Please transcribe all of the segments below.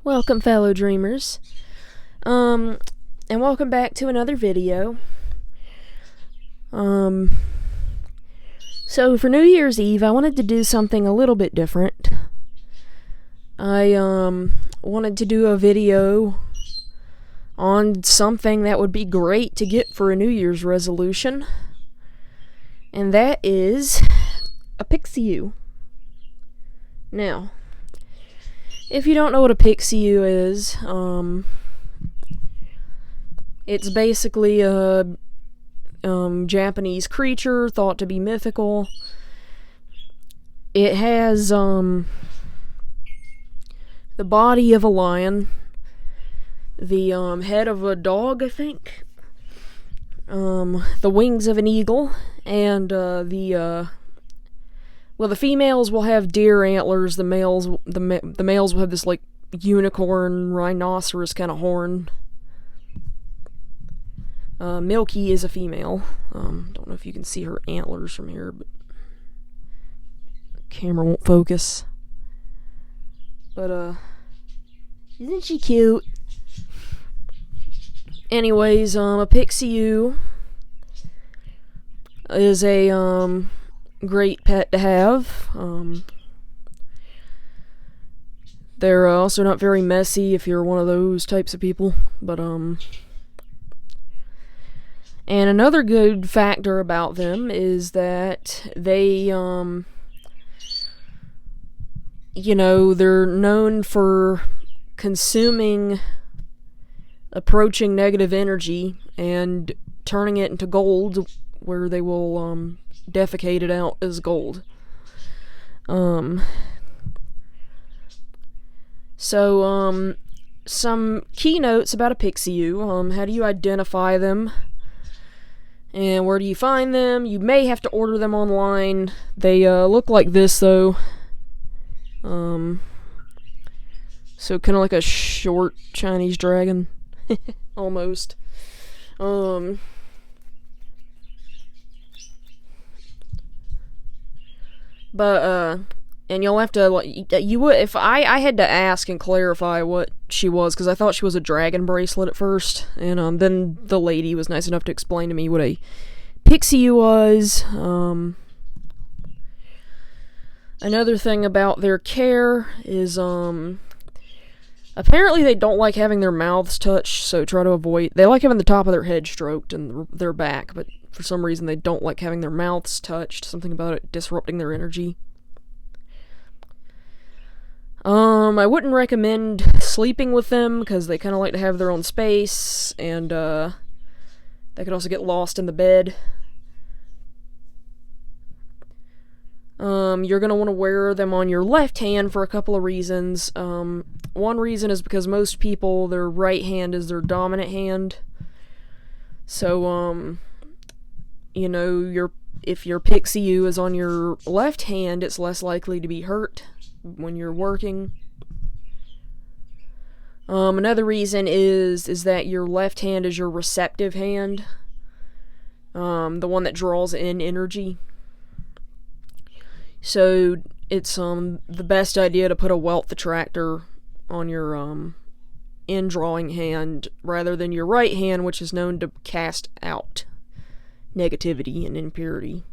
Welcome, fellow dreamers. And welcome back to another video. So for New Year's Eve, I wanted to do something a little bit different. I wanted to do a video on something that would be great to get for a New Year's resolution. And that is a Pixiu. Now, if you don't know what a Pixiu is, it's basically a Japanese creature thought to be mythical. It has the body of a lion, the head of a dog, I think, the wings of an eagle, and the females will have deer antlers. The males will have this like unicorn, rhinoceros kind of horn. Milky is a female. Don't know if you can see her antlers from here, but the camera won't focus. But isn't she cute? Anyways, a Pixiu is a great pet to have. They're also not very messy if you're one of those types of people, but and another good factor about them is that they they're known for consuming approaching negative energy and turning it into gold, where they will defecate it out as gold. Some keynotes about a Pixiu. How do you identify them? And where do you find them? You may have to order them online. They look like this, though. So kind of like a short Chinese dragon. Almost. And you'll have to, you would, if I had to ask and clarify what she was, because I thought she was a dragon bracelet at first, and then the lady was nice enough to explain to me what a Pixiu was. Another thing about their care is, apparently they don't like having their mouths touched, so try to avoid, they like having the top of their head stroked and their back, but for some reason they don't like having their mouths touched, something about it disrupting their energy. I wouldn't recommend sleeping with them, because they kind of like to have their own space, and, they could also get lost in the bed. You're gonna want to wear them on your left hand for a couple of reasons. One reason is because most people, their right hand is their dominant hand. So, if your Pixiu is on your left hand, it's less likely to be hurt when you're working. Another reason is that your left hand is your receptive hand, the one that draws in energy. So it's the best idea to put a wealth attractor on your indrawing hand rather than your right hand, which is known to cast out negativity and impurity.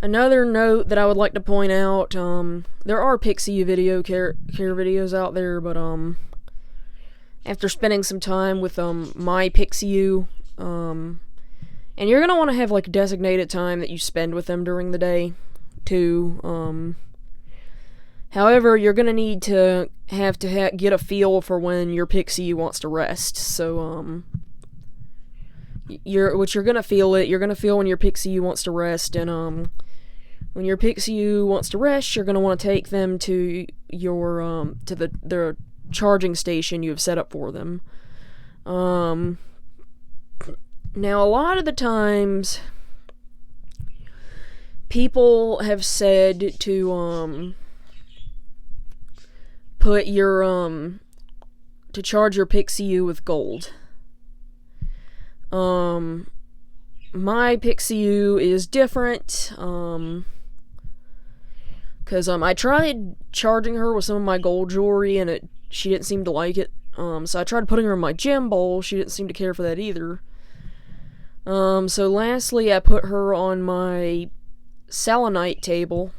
Another note that I would like to point out, there are Pixiu care videos out there, but after spending some time with my Pixiu, and you're gonna want to have like designated time that you spend with them during the day too. However, you're gonna need to get a feel for when your Pixiu wants to rest. So you're gonna feel when your Pixiu wants to rest, and when your Pixiu wants to rest, you're gonna want to take them to your their charging station you have set up for them. Now, a lot of the times, people have said to put your to charge your Pixiu with gold. My Pixiu is different. Because I tried charging her with some of my gold jewelry, and she didn't seem to like it. So I tried putting her in my gem bowl. She didn't seem to care for that either. So lastly, I put her on my selenite table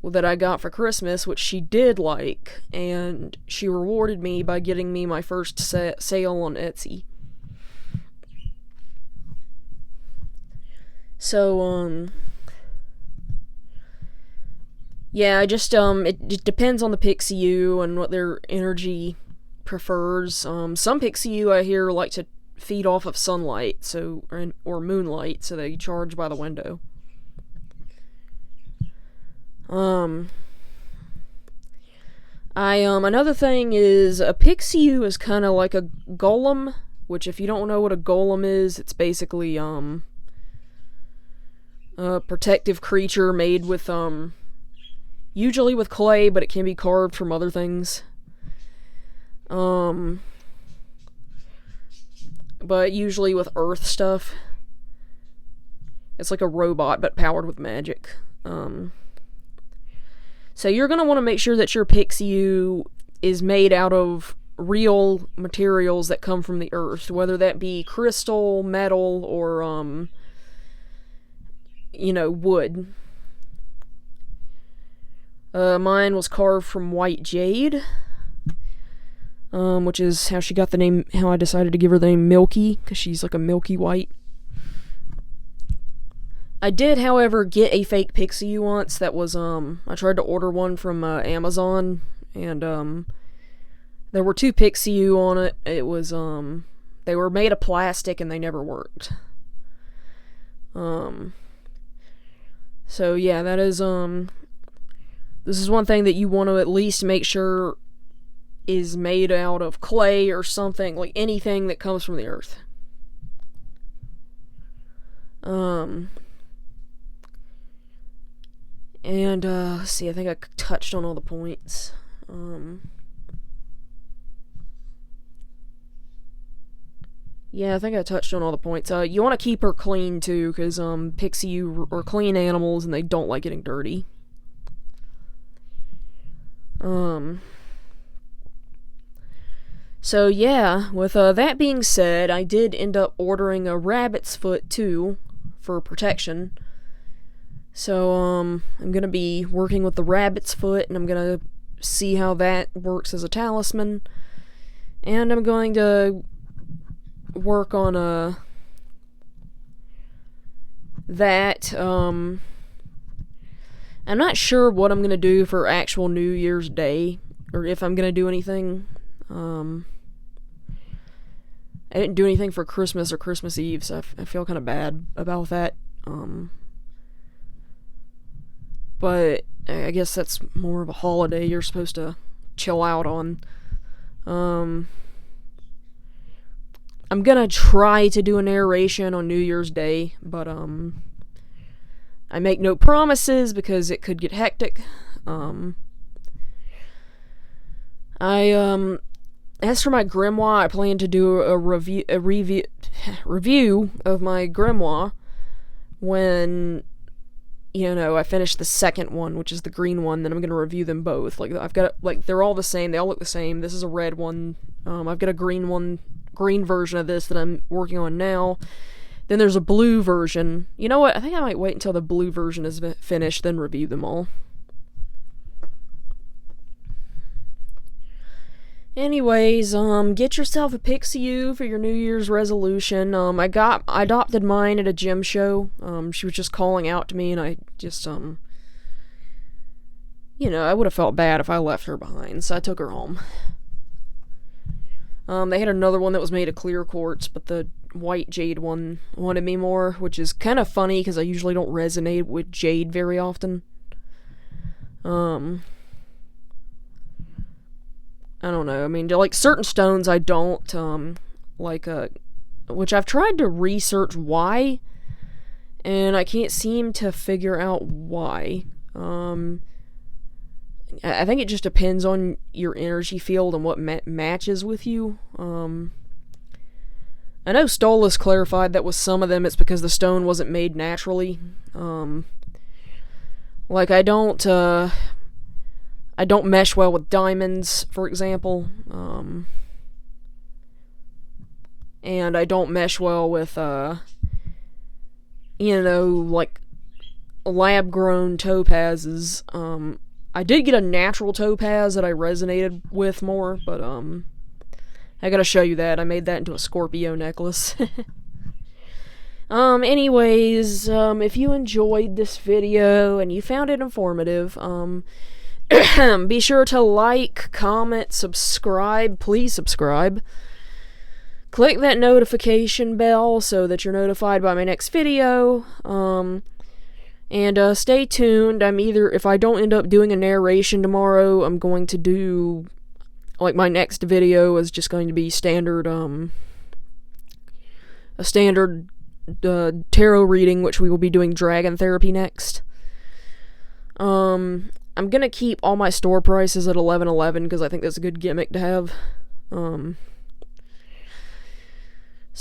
that I got for Christmas, which she did like, and she rewarded me by getting me my first sale on Etsy. So, yeah, it just depends on the Pixiu and what their energy prefers. Some Pixiu I hear like to feed off of sunlight, or moonlight, so they charge by the window. Another thing is, a Pixiu is kind of like a golem, which if you don't know what a golem is, it's basically, a protective creature made with, usually with clay, but it can be carved from other things. But usually with earth stuff. It's like a robot, but powered with magic. So you're going to want to make sure that your Pixiu is made out of real materials that come from the earth, whether that be crystal, metal, or, wood. Mine was carved from white jade, which is how she got the name, how I decided to give her the name Milky, because she's like a milky white. I did, however, get a fake Pixiu once that was, I tried to order one from, Amazon, and, there were 2 Pixiu on it. It was, they were made of plastic and they never worked. So yeah, that is, this is one thing that you want to at least make sure is made out of clay or something, like anything that comes from the earth. And, let's see, I think I touched on all the points. Yeah, I think I touched on all the points. You want to keep her clean, too, because, Pixiu are clean animals, and they don't like getting dirty. So, yeah, with, that being said, I did end up ordering a rabbit's foot, too, for protection. So, I'm gonna be working with the rabbit's foot, and I'm gonna see how that works as a talisman. And I'm going to work on, that, I'm not sure what I'm gonna do for actual New Year's Day, or if I'm gonna do anything. I didn't do anything for Christmas or Christmas Eve, so I feel kind of bad about that. But I guess that's more of a holiday you're supposed to chill out on. I'm gonna try to do a narration on New Year's Day, but I make no promises because it could get hectic. As for my grimoire, I plan to do a review of my grimoire when, I finish the second one, which is the green one. Then I'm gonna review them both. Like, I've got, they're all the same. They all look the same. This is a red one. I've got a green version of this that I'm working on now. Then there's a blue version. You know what? I think I might wait until the blue version is finished, then review them all. Anyways, get yourself a Pixiu for your New Year's resolution. I adopted mine at a gym show. She was just calling out to me, and I just, I would have felt bad if I left her behind, so I took her home. They had another one that was made of clear quartz, but the white jade one wanted me more, which is kind of funny, because I usually don't resonate with jade very often. I don't know. I mean, like, certain stones I don't, which I've tried to research why, and I can't seem to figure out why. I think it just depends on your energy field and what matches with you. I know Stolas clarified that with some of them it's because the stone wasn't made naturally. Like, I don't mesh well with diamonds, for example. And I don't mesh well with, like, lab-grown topazes. I did get a natural topaz that I resonated with more, but, I gotta show you that. I made that into a Scorpio necklace. Anyways, if you enjoyed this video and you found it informative, be sure to like, comment, subscribe. Please subscribe. Click that notification bell so that you're notified by my next video. And stay tuned. If I don't end up doing a narration tomorrow, I'm going to do, like, my next video is just going to be standard, a standard tarot reading, which we will be doing dragon therapy next. I'm gonna keep all my store prices at $11.11 because I think that's a good gimmick to have.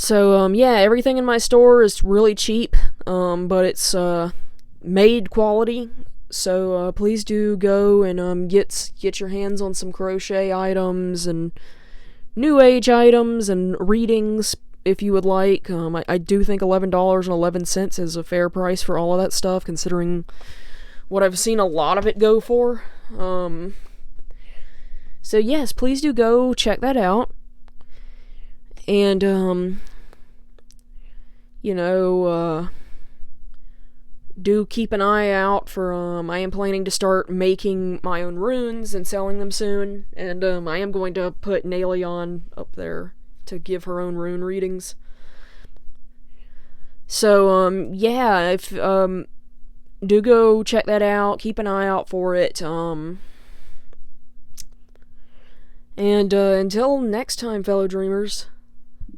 Yeah, everything in my store is really cheap, but it's made quality. So please do go and get your hands on some crochet items and new age items and readings if you would like. I do think $11.11 is a fair price for all of that stuff, considering what I've seen a lot of it go for. So yes, please do go check that out. And, do keep an eye out for, I am planning to start making my own runes and selling them soon. And, I am going to put Naleon up there to give her own rune readings. So, yeah, if, do go check that out. Keep an eye out for it. And until next time, fellow dreamers.